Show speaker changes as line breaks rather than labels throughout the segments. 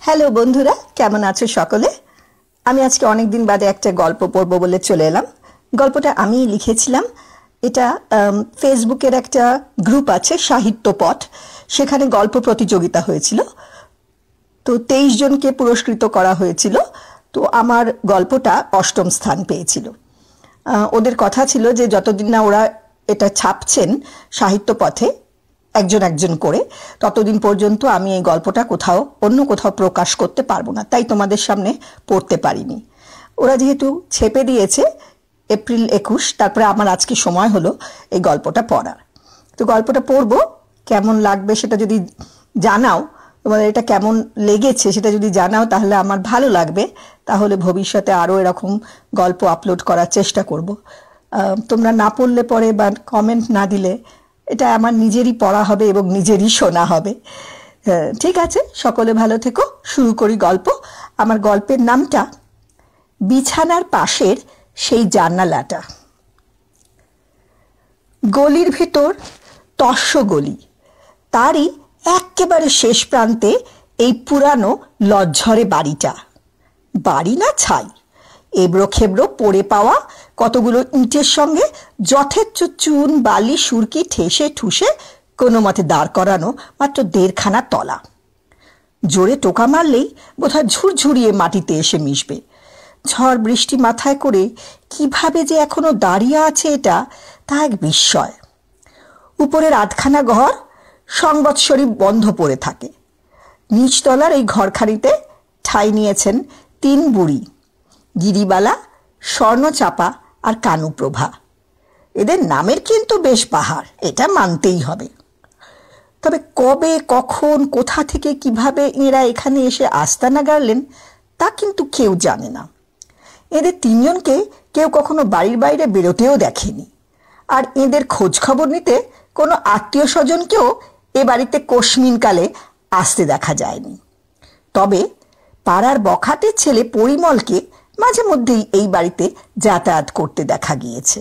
Hello বন্ধুরা, কেমন আছো সকলে? আমি আজকে অনেক দিন বাদে একটা গল্প পড়বো বলে চলে এলাম। গল্পটা আমি লিখেছিলাম। এটা ফেসবুকের একটা গ্রুপ আছে, সাহিত্য পট। সেখানে গল্প প্রতিযোগিতা হয়েছিল, তো 23 জনকে পুরস্কৃত করা হয়েছিল। তো আমার গল্পটা 8ম স্থান পেয়েছিল। ওদের কথা ছিল যে যতদিন না ওরা এটা ছাপছেন সাহিত্য পথে একজন একজন করে, ততদিন পর্যন্ত আমি এই গল্পটা অন্য কোথাও প্রকাশ করতে পারবো না, তাই তোমাদের সামনে পড়তে পারিনি। ওরা যেহেতু ছেপে দিয়েছে এপ্রিল 21, তারপরে আমার আজকে সময় হলো এই গল্পটা পড়ার। তো গল্পটা পড়বো, কেমন লাগবে সেটা যদি জানাও, তোমাদের এটা কেমন লেগেছে সেটা যদি জানাও তাহলে আমার ভালো লাগবে। তাহলে ভবিষ্যতে আরও এরকম গল্প আপলোড করার চেষ্টা করব। তোমরা না পড়লে পরে বা কমেন্ট না দিলে এটা আমার নিজেরই পড়া হবে এবং নিজেরই শোনা হবে। ঠিক আছে, সকলে ভালো থেকো। শুরু করি গল্প। আমার গল্পের নামটা বিছানার পাশের সেই জানালাটা। গলির ভেতর তস্য গলি, তারই একেবারে শেষ প্রান্তে এই পুরানো লজ্জরে বাড়িটা। বাড়ি না ছাই, এবড়ো খেবড়ো পড়ে পাওয়া কতগুলো ইটের সঙ্গে যথেচ্ছ চুন বালি সুরকি ঠেসে ঠুসে কোনো মতে দাঁড় করানো মাত্র 1.5খানা তলা। জোরে টোকা মারলেই বোধহয় ঝুরঝুরিয়ে মাটিতে এসে মিশবে। ঝড় বৃষ্টি মাথায় করে কিভাবে যে এখনো দাঁড়িয়ে আছে এটা, তা এক বিস্ময়। উপরের 8খানা ঘর সংবৎসরী বন্ধ পড়ে থাকে। নিচতলার এই ঘরখানিতে ঠাঁই নিয়েছেন 3 বুড়ি, গিরিবালা, স্বর্ণচাপা আর কানুপ্রভা। এদের নামের কিন্তু বেশ বাহার, এটা মানতেই হবে। তবে কবে, কখন, কোথা থেকে, কিভাবে এরা এখানে এসে আস্তানা গাড়লেন তা কিন্তু কেউ জানে না। এদের 3 জনকে কেউ কখনো বাড়ির বাইরে বেরোতেও দেখেনি। আর এদের খোঁজ খবর নিতে কোনো আত্মীয় স্বজনকেও এ বাড়িতে কোশমিনকালে আসতে দেখা যায়নি। তবে পাড়ার বখাটের ছেলে পরিমলকে মাঝে মধ্যেই এই বাড়িতে যাতায়াত করতে দেখা গিয়েছে।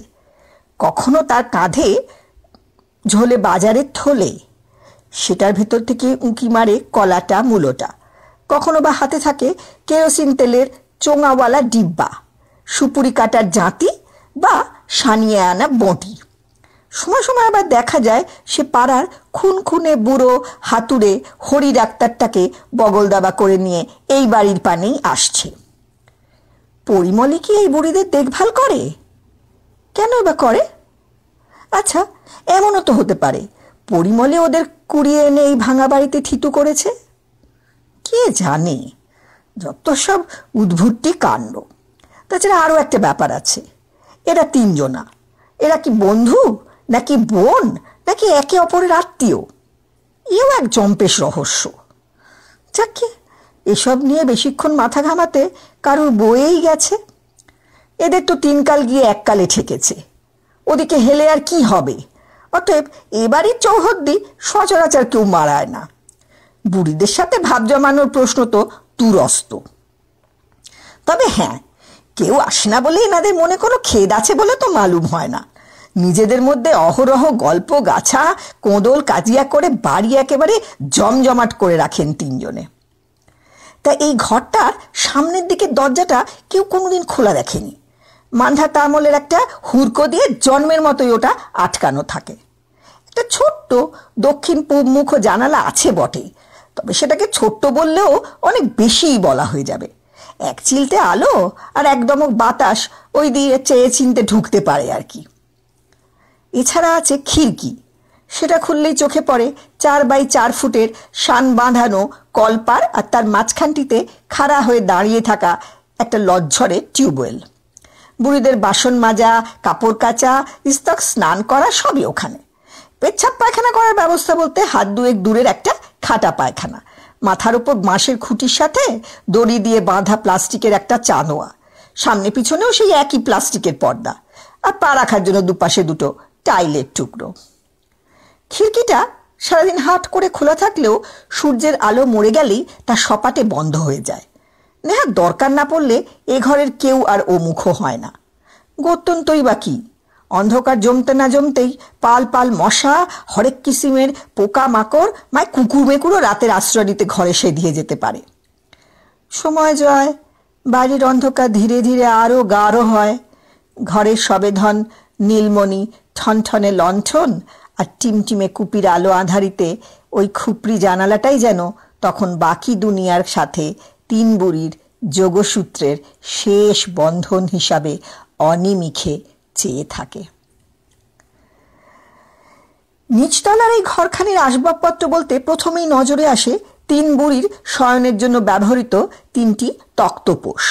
কখনো তার কাঁধে ঝোলে বাজারের থলে, সেটার ভেতর থেকে উঁকি মারে কলাটা মূলোটা। কখনো বা হাতে থাকে কেরোসিন তেলের চোঙাওয়ালা ডিব্বা, সুপুরি কাটার জাঁতি বা সানিয়ে আনা বঁটি। সময় সময় আবার দেখা যায় সে পাড়ার খুনখুনে বুড়ো হাতুড়ে হরি ডাক্তারটাকে বগল দাবা করে নিয়ে এই বাড়ির পানেই আসছে। পরিমলই কি এই বুড়িদের দেখভাল করে? কেন বা করে? আচ্ছা, এমনও তো হতে পারে পরিমলে ওদের কুড়িয়ে এনে এই ভাঙা বাড়িতে থিতু করেছে। কে জানে, যত সব উদ্ভুট্টি কাণ্ড। তাছাড়া আরও একটা ব্যাপার আছে, এরা 3 জনা। এরা কি বন্ধু, নাকি বোন, নাকি একে অপরের আত্মীয়? এও এক জম্পেশ রহস্য। যাকে এসব নিয়ে বেশিক্ষণ মাথা ঘামাতে কারোর বয়েই গেছে। এদের তো 3 কাল গিয়ে 1 কালে ঠেকেছে, ওদিকে হেলে আর কি হবে? অতএব এবারই চৌহদ্দি সচরাচর কেউ মারায় না। বুড়িদের সাথে ভাব জমানোর প্রশ্ন তো দুরস্ত। তবে হ্যাঁ, কেউ আসে না বলে এনাদের মনে কোনো খেদ আছে বলে তো মালুম হয় না। নিজেদের মধ্যে অহরহ গল্প গাছা কোঁদল কাজিয়া করে বাড়ি একেবারে জমজমাট করে রাখেন 3 জনে। তা এই ঘরটার সামনের দিকের দরজাটা কেউ কোনোদিন খোলা দেখেনি। মান্ধা তামলের একটা হুড়কো দিয়ে জন্মের মতোই ওটা আটকানো থাকে। একটা ছোট্ট দক্ষিণ পূব মুখ জানালা আছে বটে, তবে সেটাকে ছোট্ট বললেও অনেক বেশিই বলা হয়ে যাবে। 1 চিলতে আলো আর 1 দমক বাতাস ওই দিয়ে চেয়ে চিনতে ঢুকতে পারে আর কি। এছাড়া আছে খিড়কি, সেটা খুললেই চোখে পড়ে 4x4 ফুটের শান বাঁধানো কলপার আর তার মাঝখানটিতে খাড়া হয়ে দাঁড়িয়ে থাকা একটা লজ্জরে টিউবওয়েল। বুড়িদের বাসন মাজা, কাপড় কাচা, ইস্তক স্নান করা সবই ওখানে। পেচ্ছাপ পায়খানা করার ব্যবস্থা বলতে হাত 2 দূরের একটা খাটা পায়খানা, মাথার উপর বাঁশের খুঁটির সাথে দড়ি দিয়ে বাঁধা প্লাস্টিকের একটা চানোয়া, সামনে পিছনেও সেই একই প্লাস্টিকের পর্দা, আর পা রাখার জন্য দুপাশে 2টো টাইলের টুকরো। খিড়কিটা সারাদিন হাট করে খোলা থাকলেও সূর্যের আলো মরে গেলেই তা সপাটে বন্ধ হয়ে যায়। নেহাত দরকার না পড়লে এ ঘরের কেউ আর ও মুখ হয় না। গত্যন্তই বা কি, অন্ধকার জমতে না জমতেই পাল পাল মশা, হরেক কিসিমের পোকা মাকড়, কুকুর মেকুরও রাতের আশ্রয় নিতে ঘরে সেধিয়ে যেতে পারে। সময় যায়, বাড়ির অন্ধকার ধীরে ধীরে আরও গাঢ় হয়। ঘরের সবেধন নীলমণি, ঠনঠনে লণ্ঠন আর টিমটিমে কুপির আলো আঁধারিতে ওই খুপড়ি জানালাটাই যেন তখন বাকি দুনিয়ার সাথে তিন বুড়ির যোগসূত্রের শেষ বন্ধন হিসাবে অনিমিষে চেয়ে থাকে। নিচতলার এই ঘরখানির আসবাবপত্র বলতে প্রথমেই নজরে আসে তিন বুড়ির শয়নের জন্য ব্যবহৃত তিনটি তক্তপোষ।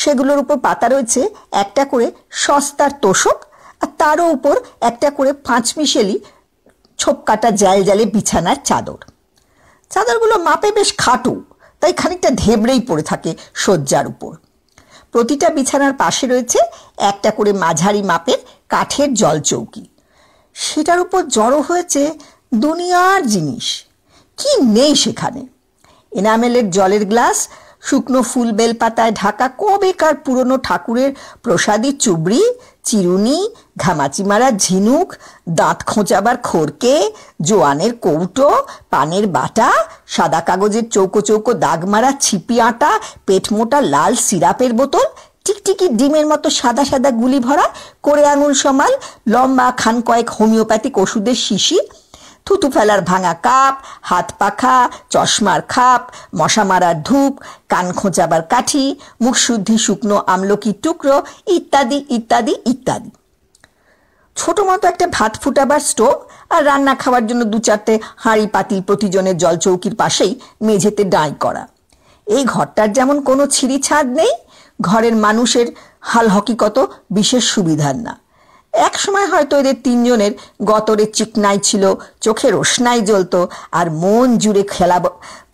সেগুলোর উপর পাতা রয়েছে একটা করে সস্তার তোষক, আর তারও উপর একটা করে 5 মিশেলি ছোপ কাটা জাল জালে বিছানার চাদর। চাদরগুলো মাপে বেশ খাটো, তাই খানিকটা ধেবড়েই পড়ে থাকে শয্যার উপর। প্রতিটা বিছানার পাশে রয়েছে একটা করে মাঝারি মাপের কাঠের জলচৌকি। সেটার উপর জড়ো হয়েছে দুনিয়ার জিনিস, কি নেই সেখানে। এনামেলের জলের গ্লাস, শুকনো ফুল বেলপাতায় ঢাকা কবেকার পুরনো ঠাকুরের প্রসাদী চুবড়ি, চিরুনি, ঘামাচি মারা ঝিনুক, দাঁত খোঁচাবার খড়কে, জোয়ানের কৌটো, পানের বাটা, সাদা কাগজের চৌকো চৌকো দাগ মারা ছিপি আটা, পেট মোটা লাল সিরাপের বোতল, টিকটিকি ডিমের মতো সাদা সাদা গুলি ভরা করে আঙুল সমাল লম্বা খান কয়েক হোমিওপ্যাথিক ওষুধের শিশি, থুতু ফেলার ভাঙা কাপ, হাত পাখা, চশমার খাপ, মশা মারার ধূপ, কান খোঁচাবার কাঠি, মুখশুদ্ধি শুকনো আমলকির টুকরো, ইত্যাদি ইত্যাদি ইত্যাদি। ছোট মতো একটা ভাত ফুটাবার স্টোভ আর রান্না খাওয়ার জন্য 2-4টে হাঁড়ি পাতিল প্রতিজনের জলচৌকির পাশেই মেঝেতে ডাঁই করা। এই ঘরটার যেমন কোনো ছিঁড়ি ছাদ নেই, ঘরের মানুষের হাল হকিকত বিশেষ সুবিধার না। এক সময় হয়তো এদের তিনজনের গতরে চিকনাই ছিল, চোখে রোশনাই জ্বলত, আর মন জুড়ে খেলা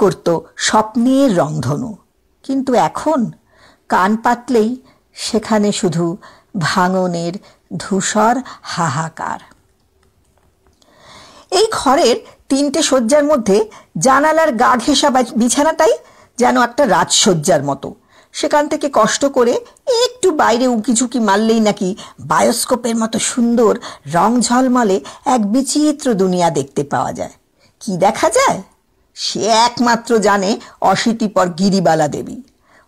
করত স্বপ্নের রংধনু। কিন্তু এখন কান পাতলেই সেখানে শুধু ভাঙনের ধূসর হাহাকার। এই ঘরের 3টে শয্যার মধ্যে জানালার গা ঘেঁষা বিছানাটাই যেন একটা রাজসজ্জার মতো। সেখান থেকে কষ্ট করে একটু বাইরে উঁকিঝুঁকি মারলেই নাকি বায়োস্কোপের মতো সুন্দর রং ঝলমলে এক বিচিত্র দুনিয়া দেখতে পাওয়া যায়। কি দেখা যায় সে একমাত্র জানে অশীতিপর গিরিবালা দেবী।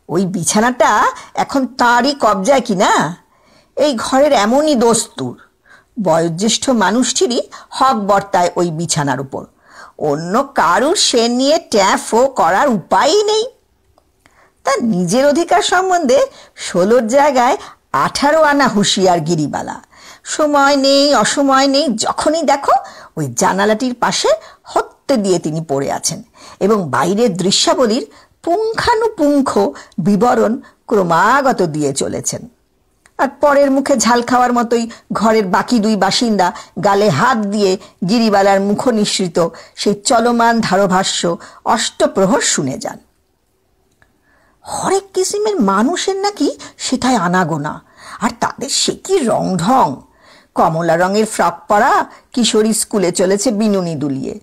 ওই বিছানাটা এখন তাঁরই কবজায় কি না। এই ঘরের এমনই দস্তুর, বয়োজ্যেষ্ঠ মানুষটিরই হক বর্তায় ওই বিছানার উপর। অন্য কারুর সে নিয়ে ট্যাফও করার উপায়ই নেই। তার নিজের অধিকার সম্বন্ধে 16 জায়গায় 18 আনা হুঁশিয়ার গিরিবালা। সময় নেই, অসময় নেই, যখনই দেখো ওই জানালাটির পাশে হত্যে দিয়ে তিনি পড়ে আছেন এবং বাইরের দৃশ্যাবলীর পুঙ্খানুপুঙ্খ বিবরণ ক্রমাগত দিয়ে চলেছেন। আর পরের মুখে ঝাল খাওয়ার মতোই ঘরের বাকি 2 বাসিন্দা গালে হাত দিয়ে গিরিবালার মুখ নিঃসৃত সেই চলমান ধারাভাষ্য অষ্টপ্রহর শুনে যান। হরেক কিসিমের মানুষের নাকি সেটাই আনাগোনা, আর তাদের সে কি রং ঢং। কমলা রঙের ফ্রক পরা কিশোরী স্কুলে চলেছে বিনুনি দুলিয়ে,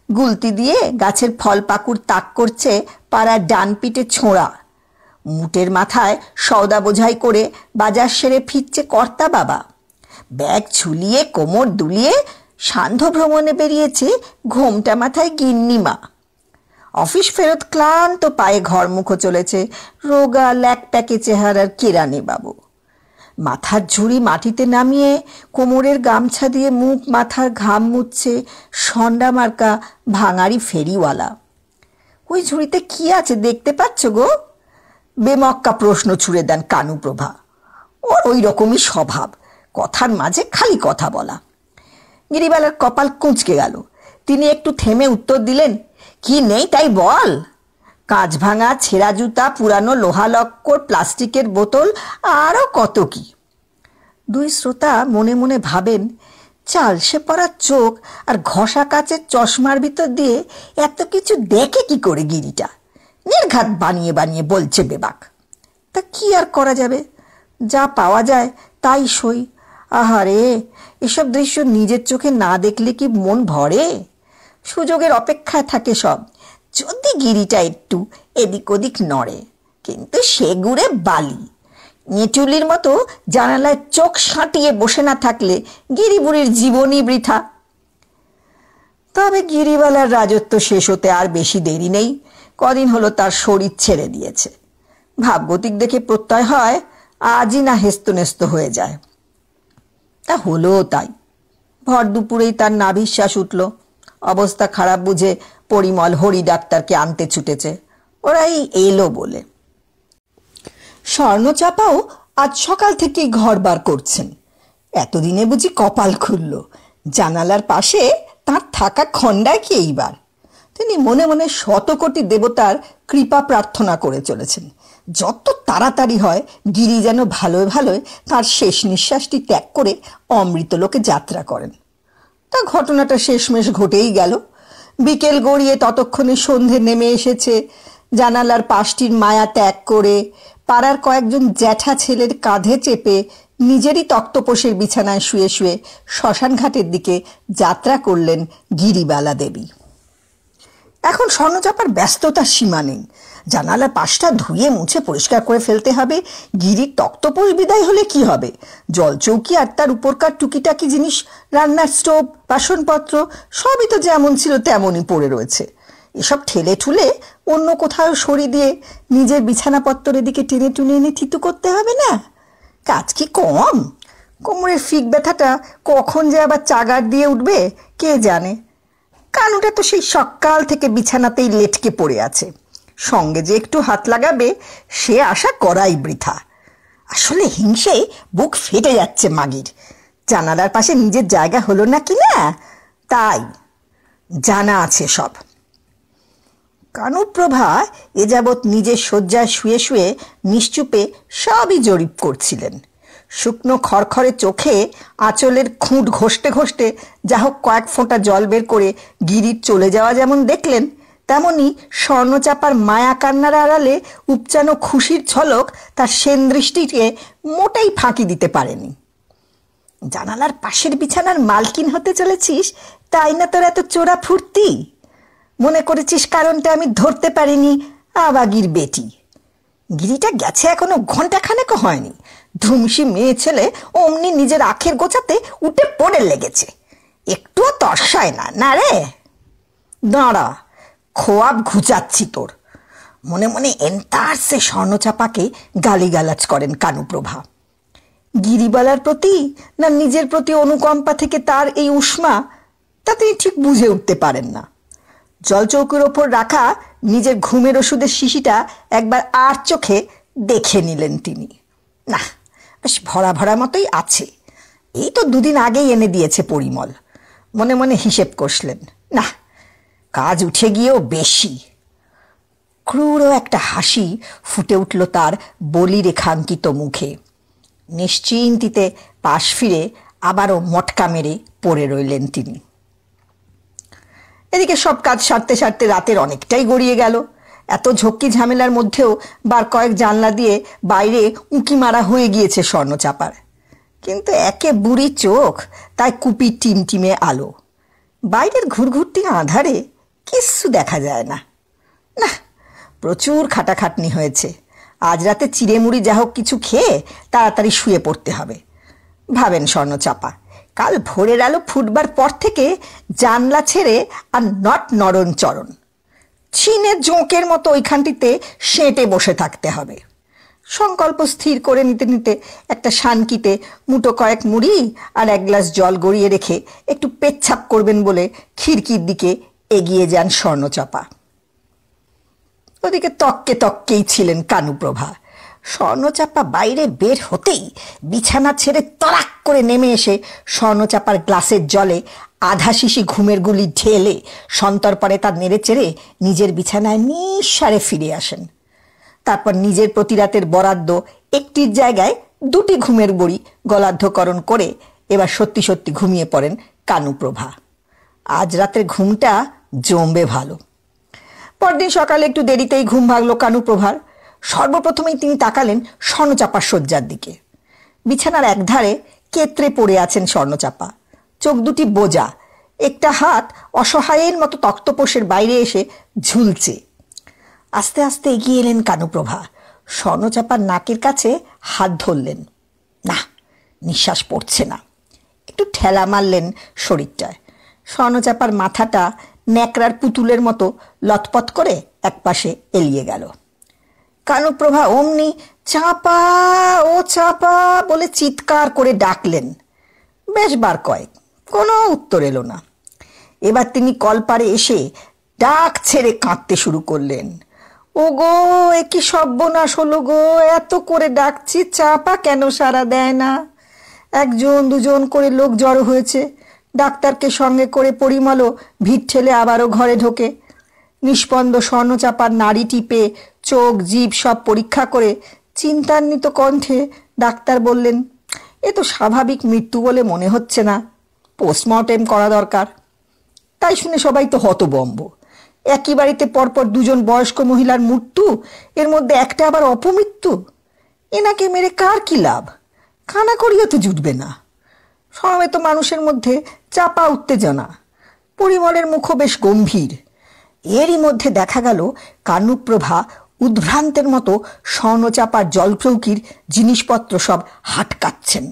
গুলতি দিয়ে গাছের ফল পাকুড় তাক করছে পাড়ার ডান পিঠে ছোঁড়া। মুটের মাথায় সওদা বোঝাই করে বাজার সেরে ফিরছে কর্তা বাবা। ব্যাগ ঝুলিয়ে কোমর দুলিয়ে সান্ধ্য ভ্রমণে বেরিয়েছে ঘোমটা মাথায় গিন্নিমা। অফিস ফেরত ক্লান্ত পায়ে ঘর মুখো চলেছে রোগা ল্যাকপ্যাকে চেহারার কেরানি বাবু। মাথার ঝুড়ি মাটিতে নামিয়ে কোমরের গামছা দিয়ে মুখ মাথার ঘাম মুছছে সন্ডা মার্কা ভাঙারি ফেরিওয়ালা। ওই ঝুড়িতে কি আছে দেখতে পাচ্ছ গো? বেমক্কা প্রশ্ন ছুড়ে দেন কানুপ্রভা। ওর ওই রকমই স্বভাব, কথার মাঝে খালি কথা বলা। গিরিবালার কপাল কুঁচকে গেল। তিনি একটু থেমে উত্তর দিলেন, কি নেই তাই বল। কাঁচ ভাঙা, ছেঁড়া জুতা, পুরানো লোহা লক্কর, প্লাস্টিকের বোতল, আরও কত কি। 2 শ্রোতা মনে মনে ভাবেন, চালসে পড়া চোখ আর ঘষা কাচের চশমার ভিতর দিয়ে এত কিছু দেখে কি করে গিরিটা। নির্ঘাত বানিয়ে বানিয়ে বলছে বেবাক। তা কি আর করা যাবে, যা পাওয়া যায় তাই সই। আহারে, এসব দৃশ্য নিজের চোখে না দেখলে কি মন ভরে? সুযোগের অপেক্ষায় থাকে সব, যদি গিরিটা একটু এদিক ওদিক নড়ে। কিন্তু সে গুড়ে বালি। নেটুলির মতো জানালায় চোখ সাঁটিয়ে বসে না থাকলে গিরিবুড়ির জীবনই বৃথা। তবে গিরিবালার রাজত্ব শেষ হতে আর বেশি দেরি নেই। কদিন হলো তার শরীর ছেড়ে দিয়েছে। ভাবগতিক দেখে প্রত্যয় হয় আজই না হেস্তনেস্ত হয়ে যায়। তা হলো তাই। ভর দুপুরেই তার নাভিশ্বাস উঠল। অবস্থা খারাপ বুঝে পরিমল হরি ডাক্তারকে আনতে ছুটেছে, ওরাই এলো বলে। স্বর্ণচাপাও আজ সকাল থেকেই ঘর বার করছেন। এতদিনে বুঝি কপাল খুলল, জানালার পাশে তার থাকা খণ্ডায় কি এইবার। তিনি মনে মনে শতকোটি দেবতার কৃপা প্রার্থনা করে চলেছেন, যত তাড়াতাড়ি হয় গিরি যেন ভালোয় ভালোয় তার শেষ নিঃশ্বাসটি ত্যাগ করে অমৃতলোকে যাত্রা করেন। তা ঘটনাটা শেষমেশ ঘটেই গেল। বিকেল গড়িয়ে ততক্ষণে সন্ধে নেমে এসেছে। জানালার পাশটির মায়া ত্যাগ করে পাড়ার কয়েকজন জ্যাঠা ছেলের কাঁধে চেপে নিজেরই তক্তপোষের বিছানায় শুয়ে শুয়ে শ্মশান ঘাটের দিকে যাত্রা করলেন গিরিবালা দেবী। এখন স্বর্ণচাপার ব্যস্ততার সীমা নেই। জানালার পাশটা ধুয়ে মুছে পরিষ্কার করে ফেলতে হবে। গিরির তক্তপোষ বিদায় হলে কি হবে? জলচৌকি আর তার উপরকার টুকিটাকি জিনিস, রান্নার স্টোভ, বাসনপত্র সবই তো যেমন ছিল তেমনই পড়ে রয়েছে। এসব ঠেলে ঠুলে অন্য কোথাও সরিয়ে দিয়ে নিজের বিছানাপত্তরের দিকে টেনে টুনে এনে থিতু করতে হবে না? কাজ কি কম? কোমরের ফিক ব্যথাটা কখন যে আবার চাগার দিয়ে উঠবে কে জানে। কানুটা তো সেই সকাল থেকে বিছানাতেই লেটকে পড়ে আছে। সঙ্গে যে একটু হাত লাগাবে সে আশা করাই বৃথা। আসলে হিংসে বুক ফেটে যাচ্ছে মাগির। জানালার পাশে নিজের জায়গা হলো না কি না, তাই জানা আছে সব। কানুপ্রভা এ যাবৎ নিজের শয্যায় শুয়ে শুয়ে নিশ্চুপে সবই জরিপ করছিলেন। শুকনো খড়খড়ে চোখে আঁচলের খুঁট ঘষতে ঘষতে যা হোক কয়েক ফোঁটা জল বের করে গিরির চলে যাওয়া যেমন দেখলেন, তেমনি স্বর্ণচাপার মায়া কান্নার আড়ালে উপচানো খুশির ঝলক তার সেন দৃষ্টিকে মোটেই ফাঁকি দিতে পারেনি। জানালার পাশের বিছানার মালকিন হতে চলেছিস, তাই না তোর এত চোরা ফুর্তি? মনে করেছিস কারণটা আমি ধরতে পারিনি? আবাগির বেটি, গিরিটা গেছে এখনো ঘন্টাখানেকও হয়নি। ধুমসি মেয়ে ছেলে অমনি নিজের আখের গোছাতে উঠে পড়ে লেগেছে। একটুও তর্সায় না, না রে? দাঁড়া, খোয়াব ঘুচাচ্ছি তোর। মনে মনে এন্তার সে স্বর্ণচাপাকে গালিগালাজ করেন কানুপ্রভা। গিরিবালার প্রতি না নিজের প্রতি অনুকম্পা থেকে তার এই উষ্মা, তা তিনি ঠিক বুঝে উঠতে পারেন না। জলচৌকির ওপর রাখা নিজের ঘুমের ওষুধের শিশিটা একবার আর চোখে দেখে নিলেন তিনি। না, বেশ ভরা ভরা মতোই আছে। এই তো দুদিন আগেই এনে দিয়েছে পরিমল। মনে মনে হিসেব কষলেন, না, কাজ উঠে গিয়েও বেশি। ক্রূর একটা হাসি ফুটে উঠল তার বলি রেখাঙ্কিত মুখে। নিশ্চিন্তিতে পাশ ফিরে আবারও মটকা মেরে পড়ে রইলেন তিনি। এদিকে সব কাজ সারতে সারতে রাতের অনেকটাই গড়িয়ে গেল। এত ঝক্কি ঝামেলার মধ্যেও বার কয়েক জানলা দিয়ে বাইরে উঁকি মারা হয়ে গিয়েছে স্বর্ণচাপার। কিন্তু একে বুড়ি চোখ, তাই কুপি টিমটিমে আলো। বাইরের ঘুরঘুরটি আঁধারে কিচ্ছু দেখা যায় না। না, প্রচুর খাটাখাটনি হয়েছে। আজ রাতে চিড়েমুড়ি যা হোক কিছু খেয়ে তাড়াতাড়ি শুয়ে পড়তে হবে ভাবেন স্বর্ণচাপা। কাল ভোরের আলো ফুটবার পর থেকে জানলা ছেড়ে আর নট নরণ চরণ। চীনের জোঁকের মতো ওইখানটিতে সেঁটে বসে থাকতে হবে। সংকল্প স্থির করে নিতে নিতে একটা শানকিতে মুটো কয়েক মুড়ি আর এক গ্লাস জল গড়িয়ে রেখে একটু পেচ্ছাপ করবেন বলে খিড়কির দিকে এগিয়ে যান স্বর্ণচাপা। ওদিকে তককে তককেই ছিলেন কানুপ্রভা। স্বর্ণচাপা বাইরে বের হতেই বিছানা ছেড়ে তরাক করে নেমে এসে স্বর্ণচাপার গ্লাসের জলে আধা শিশি ঘুমের গুলি ঢেলে সন্তর্পণে তার নেড়ে চেড়ে নিজের বিছানায় নিঃসারে ফিরে আসেন। তারপর নিজের প্রতি রাতের বরাদ্দ একটির জায়গায় দুটি ঘুমের বড়ি গলার্ধকরণ করে এবার সত্যি সত্যি ঘুমিয়ে পড়েন কানুপ্রভা। আজ রাতের ঘুমটা জমবে ভালো। পরদিন সকালে একটু দেরিতেই ঘুম ভাগলো কানুপ্রভার। সর্বপ্রথমেই তিনি তাকালেন স্বর্ণচাপার শয্যার দিকে। বিছানার একধারে কেতরে পড়ে আছেন স্বর্ণচাপা, চোখ দুটি বোজা, একটা হাত অসহায়ের মতো তক্তপোষের বাইরে এসে ঝুলছে। আস্তে আস্তে এগিয়ে এলেন কানুপ্রভা। স্বর্ণচাপার নাকের কাছে হাত ধরলেন। না, নিঃশ্বাস পড়ছে না। একটু ঠেলা মারলেন শরীরটায়। স্বর্ণচাপার মাথাটা ন্যাকড়ার পুতুলের মতো লটপট করে একপাশে এলিয়ে গেল। কানুপ্রভা অমনি চাপা ও চাপা বলে চিৎকার করে ডাকলেন। বেশ বার কয়েক, কোনো উত্তর এলো না। এবার তিনি কলপারে এসে ডাক ছেড়ে কাঁদতে শুরু করলেন। ও গো, এ কি সর্বনাশ হলো গো, এত করে ডাকছি, চাপা কেন সাড়া দেয় না? একজন দুজন করে লোক জড়ো হয়েছে। ডাক্তারকে সঙ্গে করে পরিমলও ভিড় ঠেলে আবারও ঘরে ঢোকে। নিষ্পন্দ স্বর্ণচাপার নাড়ি টিপে চোখ জিভ সব পরীক্ষা করে চিন্তান্বিত কণ্ঠে ডাক্তার বললেন, এ তো স্বাভাবিক মৃত্যু বলে মনে হচ্ছে না, পোস্টমর্টেম করা দরকার। তাই শুনে সবাই তো হতবম্ব। একই বাড়িতে পরপর দুজন বয়স্ক মহিলার মৃত্যু, এর মধ্যে একটা আবার অপমৃত্যু। এনাকে মেরে কার কি লাভ? কানা করিও তো জুটবে না। সমবেত মানুষের মধ্যে চাপা উত্তেজনা। পরিমলের মুখও বেশ গম্ভীর। এরই মধ্যে দেখা গেল কানুপ্রভা উদ্ভ্রান্তের মতো স্বর্ণচাপার জলচৌকির জিনিসপত্র সব হাটকাচ্ছেন।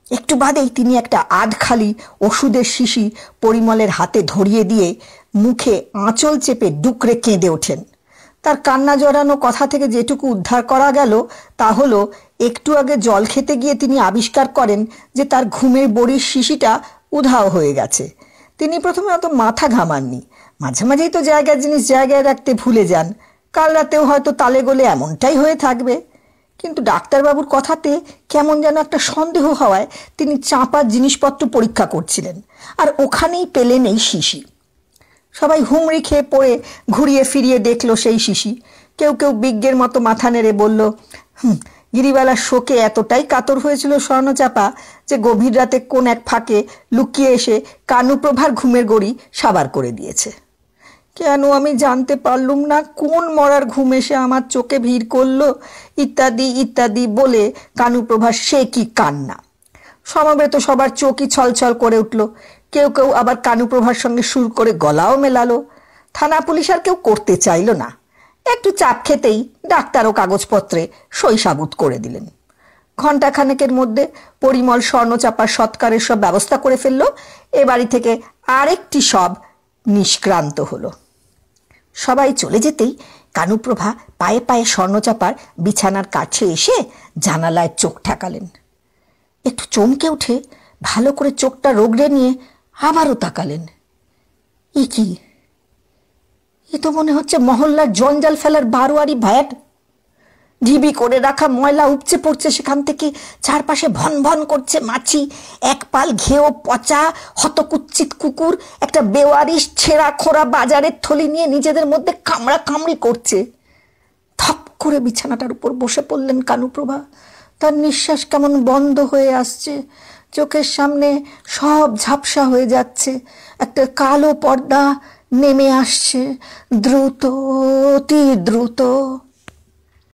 একটু বাদেই তিনি একটা আধখালি ওষুধের শিশি পরিমলের হাতে ধরিয়ে দিয়ে মুখে আঁচল চেপে ডুকরে কেঁদে ওঠেন। তার কান্না জড়ানো কথা থেকে যেটুকু উদ্ধার করা গেল তা হলো, একটু আগে জল খেতে গিয়ে তিনি আবিষ্কার করেন যে তার ঘুমের বড়ির শিশিটা উধাও হয়ে গেছে। তিনি প্রথমে অত মাথা ঘামাননি, মাঝে মাঝেই তো জায়গার জিনিস জায়গায় রাখতে ভুলে যান। কাল রাতেও হয়তো তালে গোলে এমনটাই হয়ে থাকবে। কিন্তু ডাক্তারবাবুর কথাতে কেমন যেন একটা সন্দেহ হওয়ায় তিনি চাপার জিনিসপত্র পরীক্ষা করছিলেন, আর ওখানেই পেলেন এই শিশি। সবাই হুমড়ি খেয়ে পড়ে ঘুরিয়ে ফিরিয়ে দেখলো সেই শিশি। কেউ কেউ বিজ্ঞের মতো মাথা নেড়ে বলল, গিরিবালার শোকে এতটাই কাতর হয়েছিল স্বর্ণচাপা যে গভীর রাতে কোন এক ফাঁকে লুকিয়ে এসে কানুপ্রভার ঘুমের গড়ি সাবার করে দিয়েছে। কেন আমি জানতে পারলুম না, কোন মরার ঘুম এসে আমার চোখে ভিড় করলো, ইত্যাদি ইত্যাদি বলে কানুপ্রভার সে কি কান্না। সমবেত সবার চোখই ছলছল করে উঠল। কেউ কেউ আবার কানুপ্রভার সঙ্গে সুর করে গলাও মেলালো। থানা পুলিশ আর কেউ করতে চাইল না। একটু চাপ খেতেই ডাক্তারও কাগজপত্রে সই সাবুত করে দিলেন। ঘণ্টাখানেকের মধ্যে পরিমল স্বর্ণচাপার সৎকারের সব ব্যবস্থা করে ফেলল। এ বাড়ি থেকে আরেকটি সব নিষ্ক্রান্ত হলো। সবাই চলে যেতেই কানুপ্রভা পায়ে পায়ে স্বর্ণচাপার বিছানার কাছে এসে জানালায় চোখ ঠেকালেন। একটু চমকে উঠে ভালো করে চোখটা রগড়ে নিয়ে আবারও তাকালেন। এ কি? এ তো মনে হচ্ছে মহল্লার জঞ্জাল ফেলার বারোয়ারি ভ্যাট। ঢিবি করে রাখা ময়লা উপচে পড়ছে সেখান থেকে, চারপাশে ভন ভন করছে মাছি। এক পাল ঘেও পচা হতকুচ্ছিত কুকুর একটা বেওয়ারিশ ছেঁড়া খোড়া বাজারের থলি নিয়ে নিজেদের মধ্যে কামড়া কামড়ি করছে। থপ করে বিছানাটার উপর বসে পড়লেন কানুপ্রভা। তার নিঃশ্বাস কেমন বন্ধ হয়ে আসছে, চোখের সামনে সব ঝাপসা হয়ে যাচ্ছে। একটা কালো পর্দা নেমে আসছে দ্রুত, অতি দ্রুত।